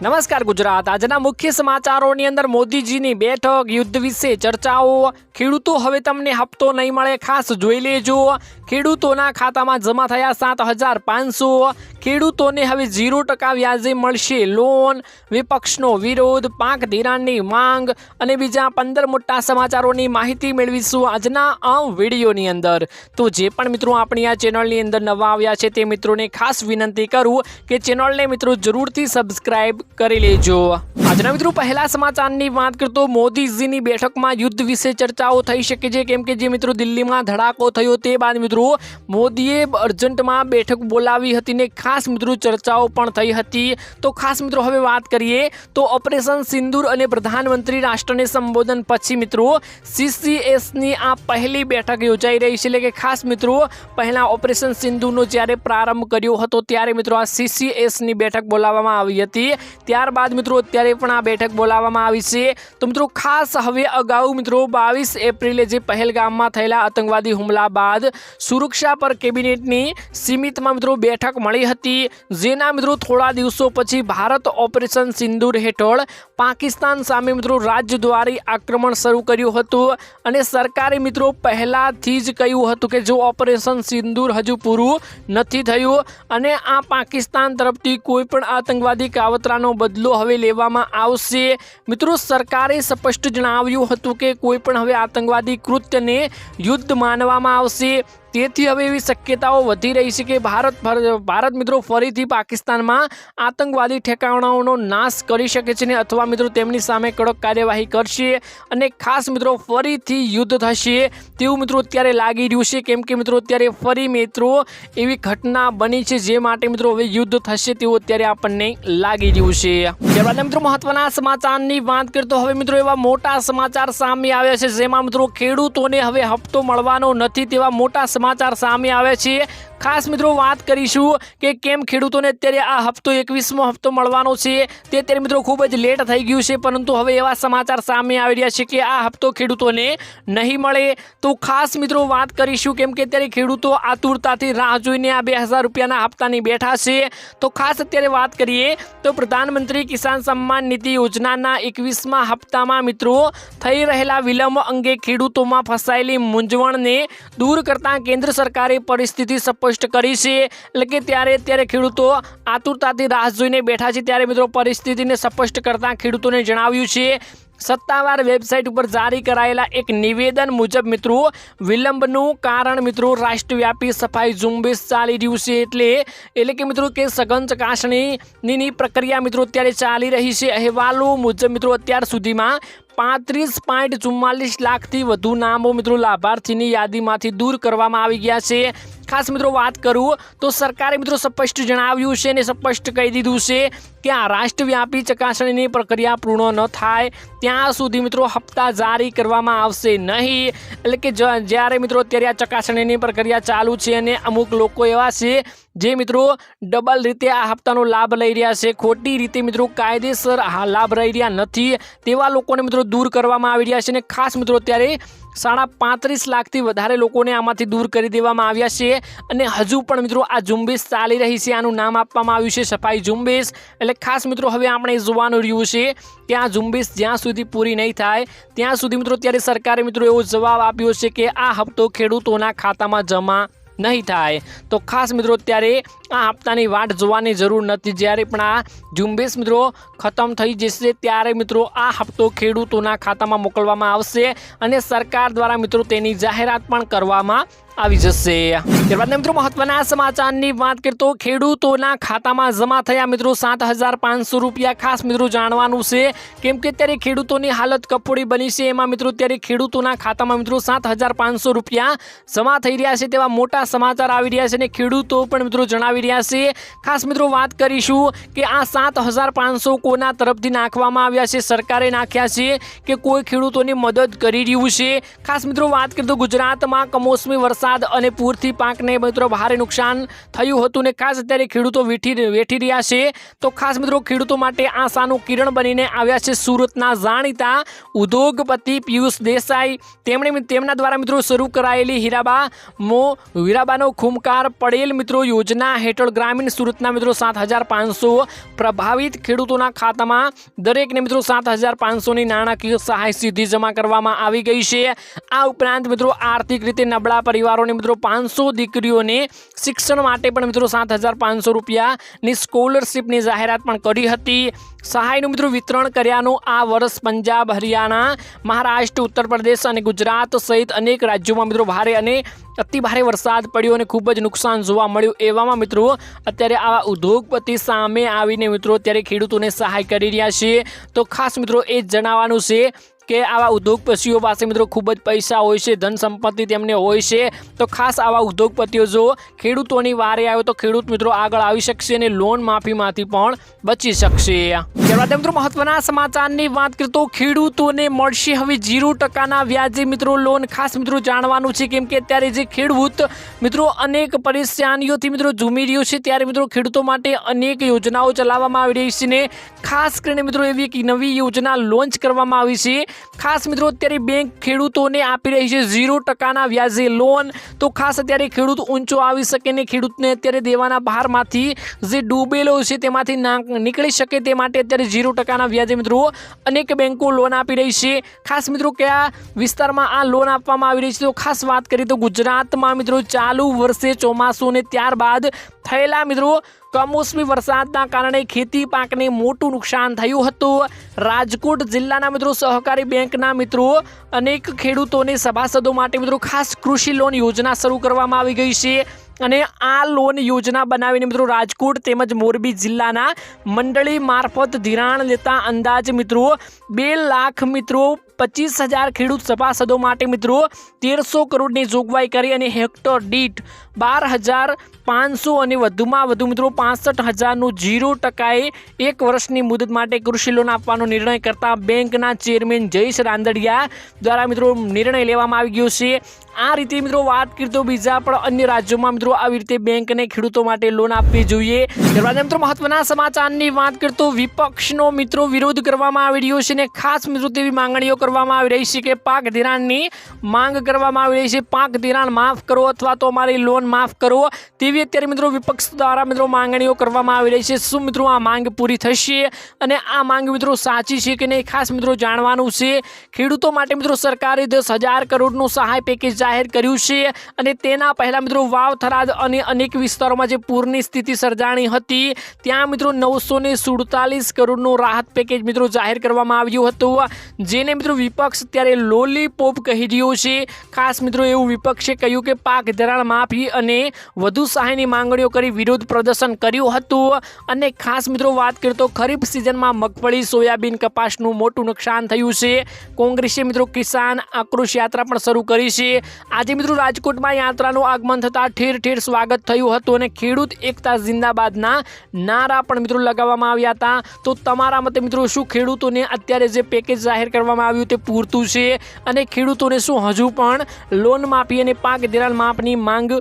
નમસ્કાર ગુજરાત। આજના મુખ્ય સમાચારોની અંદર મોદીજીની બેઠક, યુદ્ધ વિશે ચર્ચાઓ, ખેડૂતો હવે તમને હપ્તો નહીં મળે, ખાસ જોઈ લેજો। ખેડૂતોના ખાતામાં જમા થયા 7,500। ખેડૂતોને હવે 0% વ્યાજે મળશે લોન। વિપક્ષનો વિરોધ, પાક ધિરાણની માંગ અને બીજા 15 મોટા સમાચારોની માહિતી મેળવીશું આજના આ વિડીયોની અંદર। તો જે પણ મિત્રો આપણી આ ચેનલની અંદર નવા આવ્યા છે તે મિત્રોને ખાસ વિનંતી કરું કે ચેનલને મિત્રો જરૂરથી સબસ્ક્રાઇબ કરી લેજો। આજના મિત્રો પહેલા સમાચારની વાત કરતો મોદીજીની બેઠકમાં યુદ્ધ વિશે ચર્ચાઓ થઈ શકે છે, કેમ કે જે મિત્રો દિલ્હીમાં ધડાકો થયો તે બાદ મિત્રો મોદીએ અર્જન્ટમાં બેઠક બોલાવી હતી ને ખાસ મિત્રો ચર્ચાઓ પણ થઈ હતી। તો ખાસ મિત્રો હવે વાત કરીએ તો ઓપરેશન સિંદૂર અને પ્રધાનમંત્રી રાષ્ટ્રને સંબોધન પછી મિત્રો CCSની આ પહેલી બેઠક યોજાઈ રહી છે। એટલે કે ખાસ મિત્રો પહેલા ઓપરેશન સિંદૂરનો જ્યારે પ્રારંભ કર્યો હતો ત્યારે મિત્રો આ CCSની બેઠક બોલાવવામાં આવી હતી। ત્યારબાદ મિત્રો અત્યારે પણ આ બેઠક બોલાવવામાં આવી છે। તો મિત્રો ખાસ હવે અગાઉ મિત્રો 22 એપ્રિલે જે પહેલગામમાં થયેલા આતંકવાદી હુમલા બાદ સુરક્ષા પર કેબિનેટની સીમિતમાં મિત્રો બેઠક મળી હતી, જેના મિત્રો થોડા દિવસો પછી ભારત ઓપરેશન સિંદૂર હેઠળ પાકિસ્તાન સામે મિત્રો રાજદ્વારી આક્રમણ શરૂ કર્યું હતું અને સરકારે મિત્રો પહેલાથી જ કહ્યું હતું કે જો ઓપરેશન સિંદૂર હજુ પૂરું નથી થયું અને આ પાકિસ્તાન તરફથી કોઈ પણ આતંકવાદી કાવતરાનો બદલો હવે લેવામાં આવશે। મિત્રો સરકારે સ્પષ્ટ જણાવ્યું હતું કે કોઈ પણ હવે આતંકવાદી કૃત્યને યુદ્ધ માનવામાં આવશે। તેથી હવે એવી શક્યતાઓ વધી રહી છે કે ભારત મિત્રો ફરીથી પાકિસ્તાનમાં આતંકવાદી ઠેકાણાઓનો નાશ કરી શકે છે ને અથવા મિત્રો તેમની સામે કડક કાર્યવાહી કરશે અને ખાસ મિત્રો ફરીથી યુદ્ધ થશે તેવું મિત્રો અત્યારે લાગી રહ્યું છે, કેમ કે મિત્રો અત્યારે ફરી મિત્રો એવી ઘટના બની છે જે માટે મિત્રો હવે યુદ્ધ થશે તેવું અત્યારે આપણને લાગી રહ્યું છે। ત્યારબાદ મિત્રો મહત્વના સમાચારની વાત કરતો હવે મિત્રો એવા મોટા સમાચાર સામે આવ્યા છે, જેમાં મિત્રો ખેડૂતોને હવે હપ્તો મળવાનો નથી તેવા મોટા સમાચાર સામે આવે છે। ખાસ મિત્રો વાત કરીશું કે કેમ ખેડૂતોને અત્યારે આ હપ્તો 21મો હપ્તો મળવાનો છે તે અત્યારે મિત્રો ખૂબ જ લેટ થઈ ગયું છે, પરંતુ હવે એવા સમાચાર સામે આવી રહ્યા છે કે આ હપ્તો ખેડૂતોને નહીં મળે। તો ખાસ મિત્રો વાત કરીશું કેમ કે અત્યારે ખેડૂતો આતુરતાથી રાહ જોઈને આ 2000 રૂપિયાના હપ્તાની બેઠા છે। તો ખાસ અત્યારે વાત કરીએ તો પ્રધાનમંત્રી કિસાન સન્માન નિધિ યોજનાના 21મા હપ્તામાં મિત્રો થઈ રહેલા વિલંબ અંગે ખેડૂતોમાં ફસાયેલી મૂંઝવણને દૂર કરતા કેન્દ્ર સરકારે પરિસ્થિતિ સ્પષ્ટ કરી છે। એટલે કે અત્યારે ખેડૂતો આતુરતાથી રાહ જોઈને બેઠા છે, ત્યારે મિત્રો પરિસ્થિતિને સ્પષ્ટ કરતા ખેડૂતોને જણાવ્યું છે। સત્તાવાર વેબસાઇટ ઉપર જારી કરાયેલા એક નિવેદન મુજબ મિત્રો વિલંબનું કારણ મિત્રો રાષ્ટ્રવ્યાપી સફાઈ ઝુંબેશ ચાલી રહ્યું છે, એટલે કે મિત્રો કે સઘન ચકાસણીની પ્રક્રિયા મિત્રો અત્યારે ચાલી રહી છે। અહેવાલો મુજબ મિત્રો અત્યાર સુધીમાં 35.44 લાખથી વધુ નામો મિત્રો લાભાર્થીની યાદીમાંથી દૂર કરવામાં આવી ગયા છે। ખાસ મિત્રો વાત કરું તો સરકારે મિત્રો સ્પષ્ટ જણાવ્યું છે અને સ્પષ્ટ કહી દીધું છે કે આ રાષ્ટ્રવ્યાપી ચકાસણીની પ્રક્રિયા પૂર્ણ ન થાય ત્યાં સુધી મિત્રો હપ્તા જારી કરવામાં આવશે નહીં। એટલે કે જ્યારે મિત્રો અત્યારે આ ચકાસણીની પ્રક્રિયા ચાલુ છે અને અમુક લોકો એવા છે જે મિત્રો ડબલ રીતે આ હપ્તાનો લાભ લઈ રહ્યા છે, ખોટી રીતે મિત્રો કાયદેસર લાભ લઈ રહ્યા નથી તેવા લોકોને મિત્રો દૂર કરવામાં આવી રહ્યા છે અને ખાસ મિત્રો અત્યારે 35.5 લાખથી વધારે લોકોને આમાંથી દૂર કરી દેવામાં આવ્યા છે અને હજુ પણ મિત્રો આ ઝુંબેશ ચાલી રહી છે। આનું નામ આપવામાં આવ્યું છે સફાઈ ઝુંબેશ। એટલે ખાસ મિત્રો હવે આપણે જોવાનું રહ્યું છે કે આ ઝુંબેશ જ્યાં સુધી પૂરી નહીં થાય ત્યાં સુધી મિત્રો અત્યારે સરકારે મિત્રો એવો જવાબ આપ્યો છે કે આ હપ્તો ખેડૂતોના ખાતામાં જમા નહીં થાય। તો ખાસ મિત્રો અત્યારે આ હપ્તાની વાટ જોવાની જરૂર નથી, જ્યારે પણ આ ઝુંબેશ મિત્રો ખતમ થઈ જશે ત્યારે મિત્રો આ હપ્તો ખેડૂતોના ખાતામાં મોકલવામાં આવશે અને સરકાર દ્વારા મિત્રો તેની જાહેરાત પણ કરવામાં આવી જશે। ત્યારબાદ મિત્રો મહત્વના સમાચારની વાત કરતો ખેડૂતોના ખાતામાં જમા થયા મિત્રો 7,500 રૂપિયા। ખાસ મિત્રો જાણવાનું છે કેમ કે અત્યારે ખેડૂતોની હાલત કફોડી બની છે, એમાં મિત્રો અત્યારે ખેડૂતોના ખાતામાં મિત્રો 7,500 રૂપિયા જમા થઈ રહ્યા છે તેવા મોટા સમાચાર આવી રહ્યા છે અને ખેડૂતો પણ મિત્રો જણાવી રહ્યા છે। ખાસ મિત્રો વાત કરીશું કે આ 7,500 કોના તરફથી નાખવામાં આવ્યા છે, સરકારે નાખ્યા છે કે કોઈ ખેડૂતોની મદદ કરી રહ્યું છે। ખાસ મિત્રો વાત કરતો ગુજરાતમાં કમોસમી વરસાદ અને પૂરથી પાકને મિત્રો ભારે નુકસાન થયું હતું ને ખાસ અત્યારે ખેડૂતો વેઠી રહ્યા છે। તો ખાસ મિત્રો ખેડૂતો માટે આશાનું કિરણ બનીને આવ્યા છે સુરતના જાણીતા ઉદ્યોગપતિ પિયુષ દેસાઈ। તેમના દ્વારા મિત્રો શરૂ કરાયેલી હીરાબાનો ખૂંખાર પડેલ મિત્રો યોજના હેઠળ ગ્રામીણ સુરતના મિત્રો 7,500 પ્રભાવિત ખેડૂતોના ખાતામાં દરેકને મિત્રો 7,500ની નાણાકીય સહાય સીધી જમા કરવામાં આવી ગઈ છે। આ ઉપરાંત મિત્રો આર્થિક રીતે નબળા પરિવારોને મિત્રો 500 દીકરીઓને શિક્ષણ માટે પણ મિત્રો 7,500 રૂપિયાની સ્કોલરશીપની જાહેરાત પણ કરી હતી। સહાયનું મિત્રો વિતરણ કર્યાનું આ વર્ષ પંજાબ, હરિયાણા, મહારાષ્ટ્ર, ઉત્તર પ્રદેશ અને ગુજરાત સહિત અનેક રાજ્યોમાં મિત્રો ભારે અને અતિ ભારે વરસાદ પડ્યો અને ખૂબ જ નુકસાન જોવા મળ્યું। એવામાં મિત્રો અત્યારે આવા ઉદ્યોગપતિ સામે આવીને મિત્રો અત્યારે ખેડૂતોને સહાય કરી રહ્યા છે। તો ખાસ મિત્રો એ જ જણાવવાનું છે કે આવા ઉદ્યોગપતિઓ પાસે મિત્રો ખૂબ જ પૈસા હોય છે, ધન સંપત્તિ તેમને હોય છે। તો ખાસ આવા ઉદ્યોગપતિઓ જો ખેડૂતોની વારે આવે તો ખેડૂત મિત્રો આગળ આવી શકશે અને લોન માફીમાંથી પણ બચી શકશે। ત્યારબાદ મિત્રો મહત્વના સમાચારની વાત કરીએ તો ખેડૂતોને મળશે હવે 0% વ્યાજે મિત્રો લોન। ખાસ મિત્રો જાણવાનું છે કેમ કે અત્યારે જે ખેડૂત મિત્રો અનેક પરેશાનીઓથી મિત્રો ઝૂમી રહ્યો છે ત્યારે મિત્રો ખેડૂતો માટે અનેક યોજનાઓ ચલાવવામાં આવી રહી છે ને ખાસ કરીને મિત્રો એવી એક નવી યોજના લોન્ચ કરવામાં આવી છે। ખાસ મિત્રો અત્યારે બેંક ખેડૂતોને આપી રહી છે 0% વ્યાજે લોન। તો ખાસ અત્યારે ખેડૂત ઊંચો આવી શકે ને ખેડૂતને અત્યારે દેવાના ભારમાંથી જે ડૂબેલો છે તેમાંથી નીકળી શકે તે માટે અત્યારે 0% વ્યાજે મિત્રો અનેક બેંકો લોન આપી રહી છે। ખાસ મિત્રો કયા વિસ્તારમાં આ લોન આપવામાં આવી રહી છે તો ખાસ વાત કરીએ તો ગુજરાતમાં મિત્રો ચાલુ વર્ષે ચોમાસું ને ત્યારબાદ થયેલા મિત્રો કમોસમી વરસાદના કારણે ખેતી પાકને મોટું નુકસાન થયું હતું। રાજકોટ જિલ્લાના મિત્રો સહકારી બેંકના મિત્રો અનેક ખેડૂતોને સભાસદો માટે મિત્રો ખાસ કૃષિ લોન યોજના શરૂ કરવામાં આવી ગઈ છે અને આ લોન યોજના બનાવીને મિત્રો રાજકોટ તેમજ મોરબી જિલ્લાના મંડળી મારફત ધિરાણ લેતા અંદાજ મિત્રો 2 લાખ મિત્રો 25,000 ખેડૂત સભાસદો માટે મિત્રો 1,300 કરોડની જોગવાઈ કરી અને હેક્ટર દીઠ 12,500 અને વધુમાં વધુ મિત્રો 65,000નું 0% એક વર્ષની મુદત માટે કૃષિ લોન આપવાનો નિર્ણય કરતા બેંકના ચેરમેન જયેશ રાંદડિયા દ્વારા મિત્રો નિર્ણય લેવામાં આવી ગયો છે। આ રીતે મિત્રો વાત કરીએ તો બીજા પણ અન્ય રાજ્યોમાં મિત્રો આવી રીતે બેંકને ખેડૂતો માટે લોન આપવી જોઈએ। ત્યારબાદ મિત્રો મહત્વના સમાચારની વાત કરીએ તો વિપક્ષનો મિત્રો વિરોધ કરવામાં આવી રહ્યો છે ને ખાસ મિત્રો તેવી માંગણીઓ કરવામાં આવી રહી છે કે પાક ધિરાણની માંગ કરવામાં આવી રહી છે। પાક ધિરાણ માફ કરો અથવા તો અમારી લોન માફ કરો તેવી અત્યારે મિત્રો વિપક્ષ દ્વારા મિત્રો માંગણીઓ કરવામાં આવી રહી છે। શું મિત્રો આ માંગ પૂરી થશે અને આ માંગ મિત્રો સાચી છે કે નહીં ખાસ મિત્રો જાણવાનું છે। ખેડૂતો માટે મિત્રો સરકારે 10,000 કરોડનું સહાય પેકેજ જાહેર કર્યું છે અને તેના પહેલા મિત્રો વાવ, થરાદ અને અનેક વિસ્તારોમાં જે પૂરની સ્થિતિ સર્જાણી હતી ત્યાં મિત્રો 947 કરોડનું રાહત પેકેજ મિત્રો જાહેર કરવામાં આવ્યું હતું જેને મિત્રો વિપક્ષ અત્યારે લોલીપોપ કહી રહ્યો છે। ખાસ મિત્રો એવું વિપક્ષે કહ્યું કે પાક ધિરાણ માફી અને વધુ સહાયની માંગણીઓ કરી વિરોધ પ્રદર્શન કર્યું હતું અને ખાસ મિત્રો વાત કરીએ તો ખરીફ સિઝનમાં મગફળી, સોયાબીન, કપાસનું મોટું નુકસાન થયું છે। કોંગ્રેસે મિત્રો કિસાન આક્રોશ યાત્રા પણ શરૂ કરી છે। આજે મિત્રો રાજકોટમાં યાત્રાનું આગમન થતાં ઠેર ઠેર સ્વાગત થયું હતું અને ખેડૂત એકતા જિંદાબાદના નારા પણ મિત્રો લગાવવામાં આવ્યા હતા। તો તમારા મતે મિત્રો શું ખેડૂતોને અત્યારે જે પેકેજ જાહેર કરવામાં આવ્યું તે પૂરતું છે અને ખેડૂતોને શું હજુ પણ લોન માફી અને પાક ધિરાણ માફની માંગ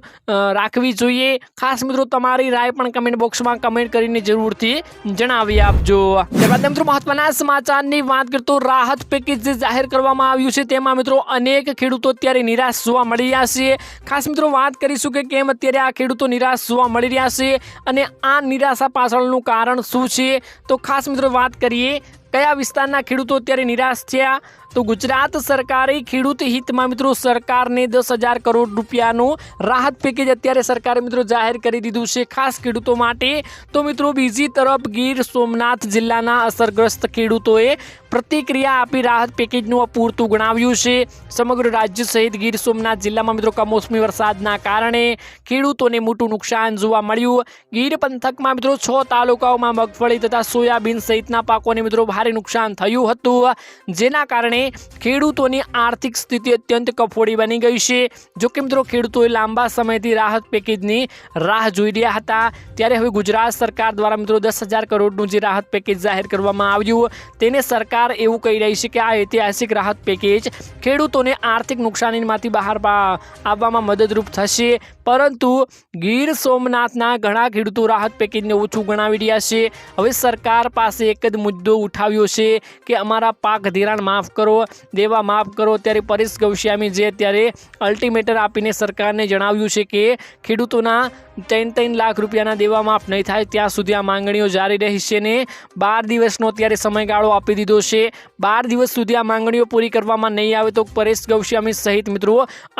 રાખવી જોઈએ? ખાસ મિત્રો તમારી રાય પણ કમેન્ટ બોક્સમાં કમેન્ટ કરીને જરૂરથી જણાવી આપજો। ત્યારબાદ મિત્રો મહત્વના સમાચારની વાત કરીએ તો રાહત પેકેજ જે જાહેર કરવામાં આવ્યું છે તેમાં મિત્રો અનેક ખેડૂતો અત્યારે નિરાશ જોવા મળી રહ્યા છે। ખાસ મિત્રો વાત કરીશું કે કેમ અત્યારે આ ખેડૂતો નિરાશ જોવા મળી રહ્યા છે અને આ નિરાશા પાછળનું કારણ શું છે તો ખાસ મિત્રો વાત કરીએ કયા વિસ્તારના ખેડૂતો અત્યારે નિરાશ થયા તો ગુજરાત સરકારે ખેડૂત હિતમાં મિત્રો સરકારને 10,000 કરોડ રૂપિયાનું રાહત પેકેજ અત્યારે સરકારે મિત્રો જાહેર કરી દીધું છે ખાસ ખેડૂતો માટે। તો મિત્રો બીજી તરફ ગીર સોમનાથ જિલ્લાના અસરગ્રસ્ત ખેડૂતોએ પ્રતિક્રિયા આપી રાહત પેકેજનું અપૂરતું ગણાવ્યું છે। સમગ્ર રાજ્ય સહિત ગીર સોમનાથ જિલ્લામાં મિત્રો કમોસમી વરસાદના કારણે ખેડૂતોને મોટું નુકસાન જોવા મળ્યું। ગીર પંથકમાં મિત્રો 6 તાલુકાઓમાં મગફળી તથા સોયાબીન સહિતના પાકોને મિત્રો ભારે નુકસાન થયું હતું જેના કારણે ખેડૂતોની આર્થિક સ્થિતિ અત્યંત કફોડી બની ગઈ છે। જો કે મિત્રો ખેડૂતોએ લાંબા સમયથી રાહત પેકેજની રાહ જોઈ રહ્યા હતા ત્યારે હવે ગુજરાત સરકાર દ્વારા મિત્રો 10,000 કરોડનું જે રાહત પેકેજ જાહેર કરવામાં આવ્યું તેને સરકાર એવું કહી રહી છે કે આ ઐતિહાસિક રાહત પેકેજ ખેડૂતોને આર્થિક નુકસાનીમાંથી બહાર આવવામાં મદદરૂપ થશે। પરંતુ ગીર સોમનાથના ઘણા ખેડૂતો રાહત પેકેજને ઓછું ગણાવી રહ્યા છે। હવે સરકાર પાસે એક જ મુદ્દો ઉઠાવ્યો છે કે અમારા પાક ધિરાણ માફ કરો કરો, દેવા માફ કરો. ત્યારે પરેશ ગૌસ્વામી જે અત્યારે અલ્ટિમેટર આપીને સરકારને જણાવ્યું છે કે ખેડૂતોના 3 લાખ રૂપિયાના દેવા માફ નહીં થાય ત્યાં સુધી આ માંગણીઓ જારી રહેશે ને 12 દિવસનો અત્યારે સમયગાળો આપી દીધો છે. 12 દિવસ સુધી આ માંગણીઓ પૂરી કરવામાં નહીં આવે તો પરેશ ગૌસ્વામી સહિત મિત્રો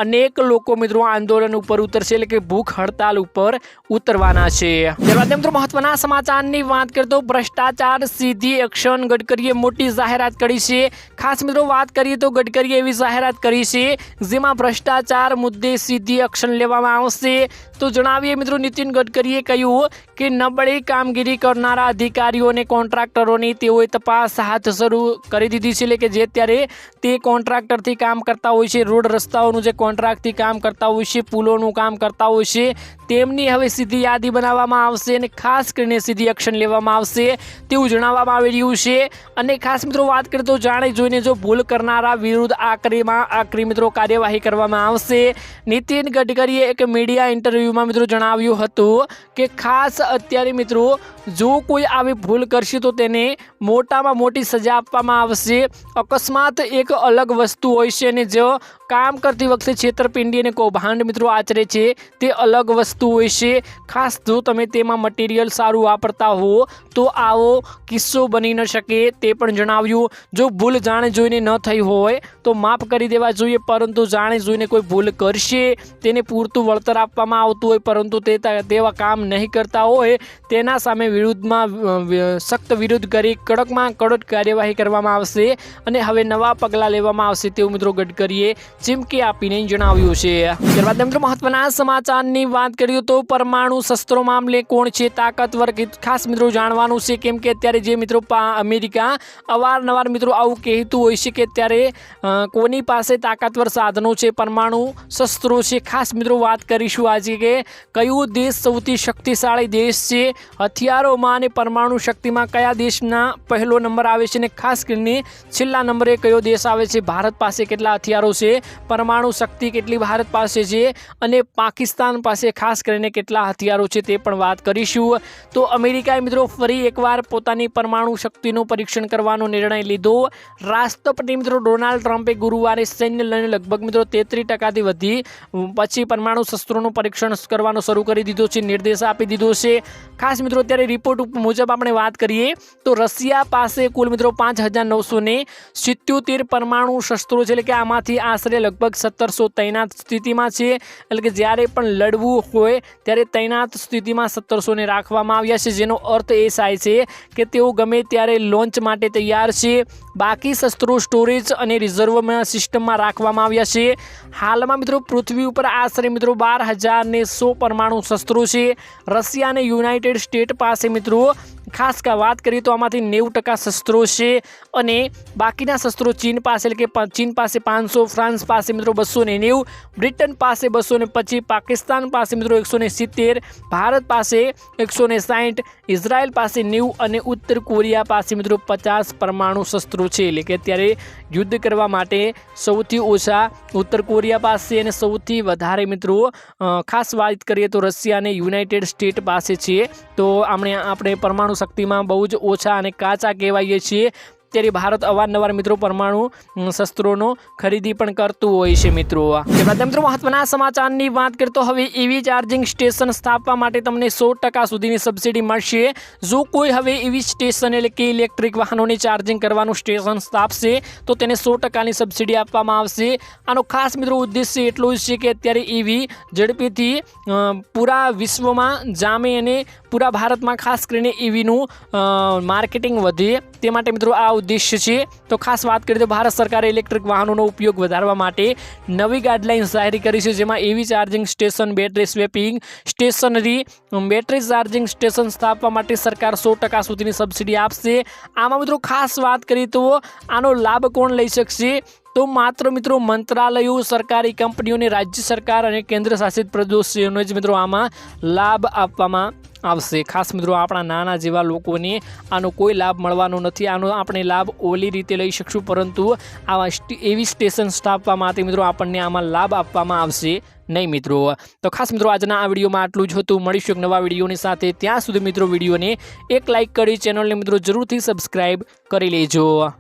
અનેક લોકો મિત્રો આંદોલન ઉપર ઉતરશે, એટલે કે ભૂખ હડતાલ ઉપર ઉતરવાના છે. ત્યારબાદ મિત્રો મહત્વના સમાચારની વાત કરીએ તો ભ્રષ્ટાચાર સીધી એક્શન, ગડકરીએ મોટી જાહેરાત કરી છે. ખાસ મિત્રો વાત કરીએ તો ગડકરીએ એવી જાહેરાત કરી છે જેમાં ભ્રષ્ટાચાર મુદ્દે સીધી એક્શન લેવામાં આવશે. તો જણાવીએ મિત્રો, નીતિન ગડકરીએ કહ્યું કે નબળી કામગીરી કરનારા અધિકારીઓ અને કોન્ટ્રાક્ટરોની તેઓએ તપાસ હાથ શરૂ કરી દીધી છે. એટલે કે જે અત્યારે તે કોન્ટ્રાક્ટરથી કામ કરતા હોય છે, રોડ રસ્તાઓનું જે કોન્ટ્રાક્ટથી કામ કરતા હોય છે, પુલોનું કામ કરતા હોય છે, તેમની હવે સીધી યાદી બનાવવામાં આવશે અને ખાસ કરીને સીધી એક્શન લેવામાં આવશે તેવું જણાવવામાં આવી રહ્યું છે. અને ખાસ મિત્રો વાત કરીએ તો જાણી જોઈને જો ભૂલ કરનારા વિરુદ્ધ આકરી મિત્રો કાર્યવાહી કરવામાં આવશે. નીતિન ગડકરીએ એક મીડિયા ઇન્ટરવ્યુમાં મિત્રો જણાવ્યું હતું કે ખાસ અત્યારે મિત્રો જો કોઈ આવી ભૂલ કરશે તો તેને મોટામાં મોટી સજા આપવામાં આવશે. અકસ્માત એક અલગ વસ્તુ હોય છે અને જો કામ કરતી વખતે છેતરપિંડી અને કૌભાંડ મિત્રો આચરે છે તે અલગ વસ્તુ હોય છે. ખાસ જો તમે તેમાં મટીરિયલ સારું વાપરતા હો તો આવો કિસ્સો બની ન શકે તે પણ જણાવ્યું. જો ભૂલ જાણે જોઈને ન થઈ હોય તો માફ કરી દેવા જોઈએ, પરંતુ જાણે જોઈને કોઈ ભૂલ કરશે તેને પૂરતું વળતર આપવામાં આવતું હોય પરંતુ તેવા કામ નહીં કરતા હોય તેના સામે વિરુદ્ધમાં સખ્ત વિરોધ કરી કડકમાં કડક કાર્યવાહી કરવામાં આવશે અને હવે નવા પગલાં લેવામાં આવશે તેવું મિત્રો ગડકરીએ ચીમકી આપીને જણાવ્યું છે. ત્યારબાદ મિત્રો મહત્વના સમાચારની વાત કરીએ તો પરમાણુ શસ્ત્રો મામલે કોણ છે તાકાતવર, ખાસ મિત્રો જાણવાનું છે. કેમ કે અત્યારે જે મિત્રો અમેરિકા અવારનવાર મિત્રો આવું કહેતું હોય છે કે અત્યારે કોની પાસે તાકાતવર સાધનો છે, પરમાણુ શસ્ત્રો છે. ખાસ મિત્રો વાત કરીશું આજે કે કયું દેશ સૌથી શક્તિશાળી દેશ છે, હથિયારોમાં અને પરમાણુ શક્તિમાં કયા દેશના પહેલો નંબર આવે છે અને ખાસ કરીને છેલ્લા નંબરે કયો દેશ આવે છે, ભારત પાસે કેટલા હથિયારો છે, પરમાણુ શક્તિ કેટલી ભારત પાસે છે અને પાકિસ્તાન પાસે ખાસ કરીને કેટલા હથિયારો છે તે પણ વાત કરીશું. તો અમેરિકાએ મિત્રો ફરી એકવાર પોતાની પરમાણુ શક્તિનું પરીક્ષણ કરવાનો નિર્ણય લીધો. રાષ્ટ્રપતિ મિત્રો ડોનાલ્ડ ટ્રમ્પે ગુરુવારે સૈન્ય લઈને લગભગ મિત્રો 33% વધી પછી પરમાણુ શસ્ત્રોનું પરીક્ષણ કરવાનો શરૂ કરી દીધો છે, નિર્દેશ આપી દીધો છે. ખાસ મિત્રો અત્યારે રિપોર્ટ મુજબ આપણે વાત કરીએ તો રશિયા પાસે કુલ મિત્રો 5,977 પરમાણુ શસ્ત્રો છે, એટલે કે આમાંથી આશરે લગભગ 1700 તૈનાત સ્થિતિમાં છે. એટલે કે જ્યારે પણ લડવું હોય ત્યારે તૈનાત સ્થિતિમાં 1700ને રાખવામાં આવ્યા છે, જેનો અર્થ એ થાય છે કે તેઓ ગમે ત્યારે લોન્ચ માટે તૈયાર છે. બાકી શસ્ત્રો સ્ટોરેજ અને રિઝર્વમાં સિસ્ટમમાં રાખવામાં આવ્યા છે. હાલમાં મિત્રો પૃથ્વી ઉપર આશરે મિત્રો 12,100 પરમાણુ શસ્ત્રો છે. રશિયા અને યુનાઇટેડ સ્ટેટ પાસે મિત્રો ખાસ વાત કરીએ તો આમાંથી 90% શસ્ત્રો છે અને બાકીના શસ્ત્રો ચીન પાસે, એટલે કે ચીન પાસે 500, ફ્રાન્સ પાસે મિત્રો 290, બ્રિટન પાસે 225, પાકિસ્તાન પાસે મિત્રો 170, ભારત પાસે 160, ઇઝરાયલ પાસે 90 અને ઉત્તર કોરિયા પાસે મિત્રો 50 પરમાણુ શસ્ત્રો છે. એટલે કે અત્યારે યુદ્ધ કરવા માટે સૌથી ઓછા ઉત્તર કોરિયા પાસે અને સૌથી વધારે મિત્રો ખાસ વાત કરીએ તો રશિયા અને યુનાઇટેડ સ્ટેટ પાસે છે. તો આપણે પરમાણુ શક્તિમાં બહુ જ ઓછા અને કાચા કહેવાઈએ છીએ. ત્યારે ભારત અવારનવાર મિત્રો પરમાણુ શસ્ત્રોનો ખરીદી પણ કરતું હોય છે મિત્રો. ત્યારબાદ મિત્રો મહત્વના સમાચારની વાત કરીએ તો હવે EV ચાર્જિંગ સ્ટેશન સ્થાપવા માટે તમને 100% સુધીની સબસિડી મળશે. જો કોઈ હવે EV સ્ટેશન એટલે કે ઇલેક્ટ્રિક વાહનોની ચાર્જિંગ કરવાનું સ્ટેશન સ્થાપશે તો તેને 100%ની સબસિડી આપવામાં આવશે. આનો ખાસ મિત્રો ઉદ્દેશ્ય એટલો જ છે કે અત્યારે EV ઝડપીથી પૂરા વિશ્વમાં જામે અને પૂરા ભારતમાં ખાસ કરીને EVનું માર્કેટિંગ વધે તે માટે મિત્રો આ ઉદ્દેશ્ય છે. તો ખાસ વાત કરીએ તો ભારત સરકારે ઇલેક્ટ્રિક વાહનોનો ઉપયોગ વધારવા માટે નવી ગાઈડલાઇન્સ જાહેર કરી છે, જેમાં EV charging station, battery swapping stationery, battery charging station સ્થાપવા માટે સરકાર 100% સુધીની સબસિડી આપશે. આમાં મિત્રો ખાસ વાત કરીએ તો આનો લાભ કોણ લઈ શકશે તો માત્ર મિત્રો મંત્રાલયો, સરકારી કંપનીઓને, રાજ્ય સરકાર અને કેન્દ્ર શાસિત પ્રદેશોને જ મિત્રો આમાં લાભ આપવામાં આવશે. ખાસ મિત્રો આપણા નાના જેવા લોકોને આનો કોઈ લાભ મળવાનો નથી. આનો આપણે લાભ ઓલી રીતે લઈ શકશું, પરંતુ આવા એવી સ્ટેશન સ્થાપવા માટે મિત્રો આપણને આમાં લાભ આપવામાં આવશે નહીં મિત્રો. તો ખાસ મિત્રો આજના આ વિડીયોમાં આટલું જ હતું. મળીશું એક નવા વિડીયોની સાથે. ત્યાં સુધી મિત્રો વિડીયોને એક લાઇક કરી ચેનલને મિત્રો જરૂરથી સબસ્ક્રાઈબ કરી લેજો.